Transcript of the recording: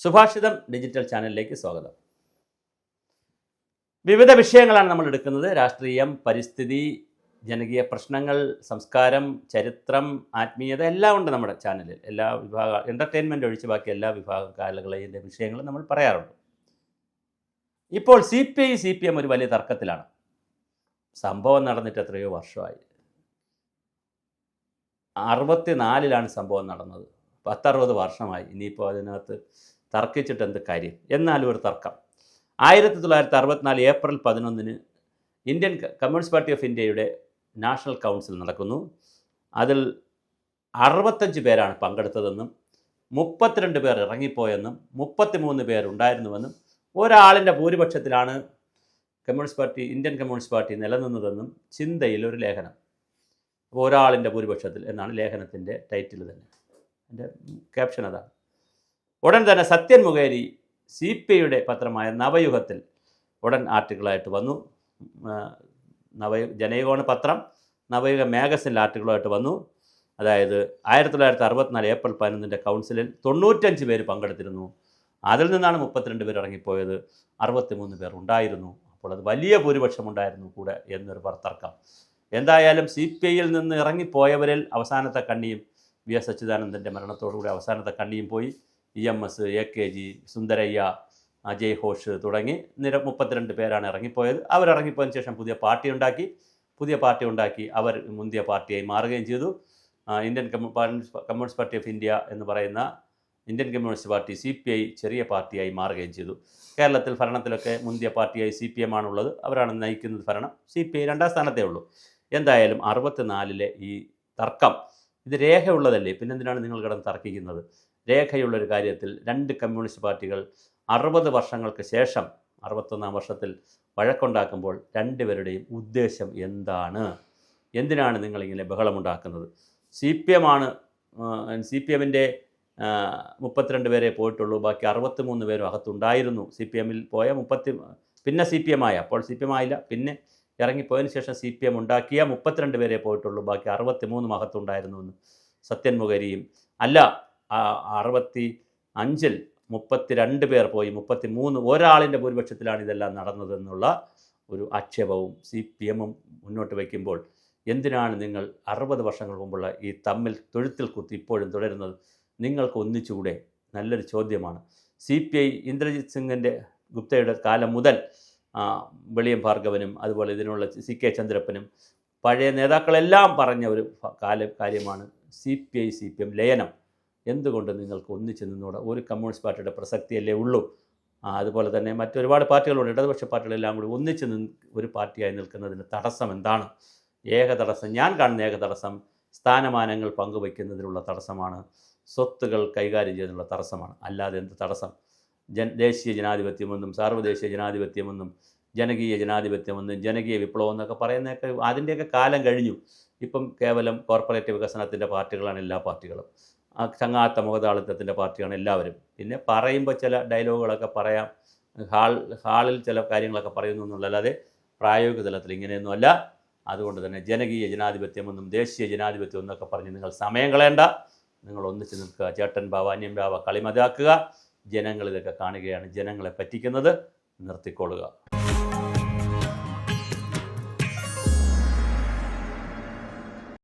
സുഭാഷിതം digital ചാനലിലേക്ക് സ്വാഗതം. വിവിധ വിഷയങ്ങളാണ് നമ്മൾ എടുക്കുന്നത്. രാഷ്ട്രീയം, പരിസ്ഥിതി, ജനകീയ പ്രശ്നങ്ങൾ, സംസ്കാരം, ചരിത്രം, ആത്മീയത എല്ലാം ഉണ്ട് നമ്മുടെ ചാനലിൽ. എല്ലാ വിഭാഗ എൻ്റർടൈൻമെൻ്റ് ഒഴിച്ച് ബാക്കി എല്ലാ വിഭാഗം കാലങ്ങളെയും വിഷയങ്ങളും നമ്മൾ പറയാറുണ്ട്. ഇപ്പോൾ CPI CPM ഒരു വലിയ തർക്കത്തിലാണ്. സംഭവം നടന്നിട്ട് എത്രയോ വർഷമായി. 64-ലാണ് സംഭവം നടന്നത്. 10-60 വർഷമായി. ഇനിയിപ്പോൾ അതിനകത്ത് തർക്കിച്ചിട്ട് എന്ത് കാര്യം? എന്നാലും ഒരു തർക്കം. 1964 April 11 Indian communist party of ഇന്ത്യയുടെ നാഷണൽ കൗൺസിൽ നടക്കുന്നു. അതിൽ 65 പേരാണ് പങ്കെടുത്തതെന്നും 32 പേർ ഇറങ്ങിപ്പോയെന്നും 33 പേരുണ്ടായിരുന്നുവെന്നും ഒരാളിൻ്റെ ഭൂരിപക്ഷത്തിലാണ് ഇന്ത്യൻ കമ്മ്യൂണിസ്റ്റ് പാർട്ടി നിലനിന്നതെന്നും ചിന്തയിൽ ഒരു ലേഖനം. ഒരാളിൻ്റെ ഭൂരിപക്ഷത്തിൽ എന്നാണ് ലേഖനത്തിൻ്റെ ടൈറ്റിൽ തന്നെ. എൻ്റെ ക്യാപ്ഷൻ അതാണ്. ഉടൻ തന്നെ സത്യൻ മുഖേരി CPIയുടെ പത്രമായ നവയുഗത്തിൽ ഉടൻ ആർട്ടിക്കിളായിട്ട് വന്നു. ജനയുഗമാണ് പത്രം. നവയുഗ മാഗസിനിൽ ആർട്ടിക്കിളായിട്ട് വന്നു. അതായത് 1964 ഏപ്രിൽ 11 കൗൺസിലിൽ 95 പേര് പങ്കെടുത്തിരുന്നു. അതിൽ നിന്നാണ് 32 പേർ ഇറങ്ങിപ്പോയത്. 63 പേർ ഉണ്ടായിരുന്നു. അപ്പോൾ അത് വലിയ ഭൂരിപക്ഷം ഉണ്ടായിരുന്നു കൂടെ എന്നൊരു തർക്കം. എന്തായാലും CPIയിൽ നിന്ന് ഇറങ്ങിപ്പോയവരിൽ അവസാനത്തെ കണ്ണിയും VS അച്യുതാനന്ദൻ്റെ മരണത്തോടുകൂടി അവസാനത്തെ കണ്ണിയും പോയി. EMS, AKG, സുന്ദരയ്യ, അജയ് ഘോഷ് തുടങ്ങി 32 പേരാണ് ഇറങ്ങിപ്പോയത്. അവരിറങ്ങിപ്പോയതിന് ശേഷം പുതിയ പാർട്ടി ഉണ്ടാക്കി അവർ മുന്തിയ പാർട്ടിയായി മാറുകയും ചെയ്തു. Indian communist party of India എന്ന് പറയുന്ന ഇന്ത്യൻ കമ്മ്യൂണിസ്റ്റ് പാർട്ടി CPI ചെറിയ പാർട്ടിയായി മാറുകയും ചെയ്തു. കേരളത്തിൽ ഭരണത്തിലൊക്കെ മുന്തിയ പാർട്ടിയായി CPM ആണുള്ളത്. അവരാണ് നയിക്കുന്നത് ഭരണം. CPI 2ാം സ്ഥാനത്തേ ഉള്ളൂ. എന്തായാലും 64 ഈ തർക്കം ഇത് രേഖയുള്ളതല്ലേ? പിന്നെന്തിനാണ് നിങ്ങൾ കിടന്ന് തർക്കിക്കുന്നത്? രേഖയുള്ളൊരു കാര്യത്തിൽ 2 കമ്മ്യൂണിസ്റ്റ് പാർട്ടികൾ 60 വർഷങ്ങൾക്ക് ശേഷം 61ാം വർഷത്തിൽ വഴക്കുണ്ടാക്കുമ്പോൾ രണ്ടുപേരുടെയും ഉദ്ദേശം എന്താണ്? എന്തിനാണ് നിങ്ങളിങ്ങനെ ബഹളമുണ്ടാക്കുന്നത്? CPMൻ്റെ 32 പേരെ പോയിട്ടുള്ളൂ. ബാക്കി 63 പേരും അകത്തുണ്ടായിരുന്നു. CPMൽ പോയ പിന്നെ CPM ആയ, അപ്പോൾ CPM ആയില്ല, പിന്നെ ഇറങ്ങിപ്പോയതിന് ശേഷം CPM ഉണ്ടാക്കിയ 32 പേരെ പോയിട്ടുള്ളൂ. ബാക്കി 63 അകത്തുണ്ടായിരുന്നുവെന്ന് സത്യൻ മുഖേരിയും, അല്ല 65-ൽ 32 പേർ പോയി, 33 ഒരാളിൻ്റെ ഭൂരിപക്ഷത്തിലാണ് ഇതെല്ലാം നടന്നതെന്നുള്ള ഒരു ആക്ഷേപവും CPMും മുന്നോട്ട് വയ്ക്കുമ്പോൾ എന്തിനാണ് നിങ്ങൾ 60 വർഷങ്ങൾ മുമ്പുള്ള ഈ തമ്മിൽ തൊഴുത്തിൽ കുത്തി ഇപ്പോഴും തുടരുന്നത്? നിങ്ങൾക്ക് ഒന്നിച്ചുകൂടെ? നല്ലൊരു ചോദ്യമാണ്. CPI ഇന്ദ്രജിത് സിംഗിൻ്റെ ഗുപ്തയുടെ കാലം മുതൽ വെളിയം ഭാർഗവനും അതുപോലെ ഇതിനുള്ള CK ചന്ദ്രപ്പനും പഴയ നേതാക്കളെല്ലാം പറഞ്ഞ ഒരു കാര്യമാണ് CPI CPM ലയനം. എന്തുകൊണ്ട് നിങ്ങൾക്ക് ഒന്നിച്ച് നിന്നൂടെ? ഒരു കമ്മ്യൂണിസ്റ്റ് പാർട്ടിയുടെ പ്രസക്തിയല്ലേ ഉള്ളൂ. അതുപോലെ തന്നെ മറ്റൊരുപാട് പാർട്ടികളുണ്ട്. ഇടതുപക്ഷ പാർട്ടികളെല്ലാം കൂടി ഒന്നിച്ച് ഒരു പാർട്ടിയായി നിൽക്കുന്നതിന് തടസ്സം എന്താണ്? ഞാൻ കാണുന്ന ഏക തടസ്സം സ്ഥാനമാനങ്ങൾ പങ്കുവയ്ക്കുന്നതിനുള്ള തടസ്സമാണ്. സ്വത്തുകൾ കൈകാര്യം ചെയ്യുന്നതിനുള്ള തടസ്സമാണ്. അല്ലാതെ എന്ത് തടസ്സം? ദേശീയ ജനാധിപത്യമെന്നും സാർവദേശീയ ജനാധിപത്യമെന്നും ജനകീയ ജനാധിപത്യമെന്നും ജനകീയ വിപ്ലവം എന്നൊക്കെ പറയുന്നതൊക്കെ അതിൻ്റെയൊക്കെ കാലം കഴിഞ്ഞു. ഇപ്പം കേവലം കോർപ്പറേറ്റ് വികസനത്തിൻ്റെ പാർട്ടികളാണ് എല്ലാ പാർട്ടികളും. ചങ്ങാത്ത മുഖതാളിത്തത്തിൻ്റെ പാർട്ടിയാണ് എല്ലാവരും. പിന്നെ പറയുമ്പോൾ ചില ഡയലോഗുകളൊക്കെ പറയാം, ഹാളിൽ ചില കാര്യങ്ങളൊക്കെ പറയുന്നു എന്നുള്ളതല്ലാതെ പ്രായോഗിക തലത്തിൽ ഇങ്ങനെയൊന്നുമല്ല. അതുകൊണ്ട് തന്നെ ജനകീയ ജനാധിപത്യമെന്നും ദേശീയ ജനാധിപത്യം എന്നൊക്കെ പറഞ്ഞ് നിങ്ങൾ സമയം കളയണ്ട. നിങ്ങൾ ഒന്നിച്ച് നിൽക്കുക. ചേട്ടൻ ബാവ അന്യം ബാവ കളിമതാക്കുക. ജനങ്ങളിതൊക്കെ കാണുകയാണ്. ജനങ്ങളെ പറ്റിക്കുന്നത് നിർത്തിക്കൊള്ളുക.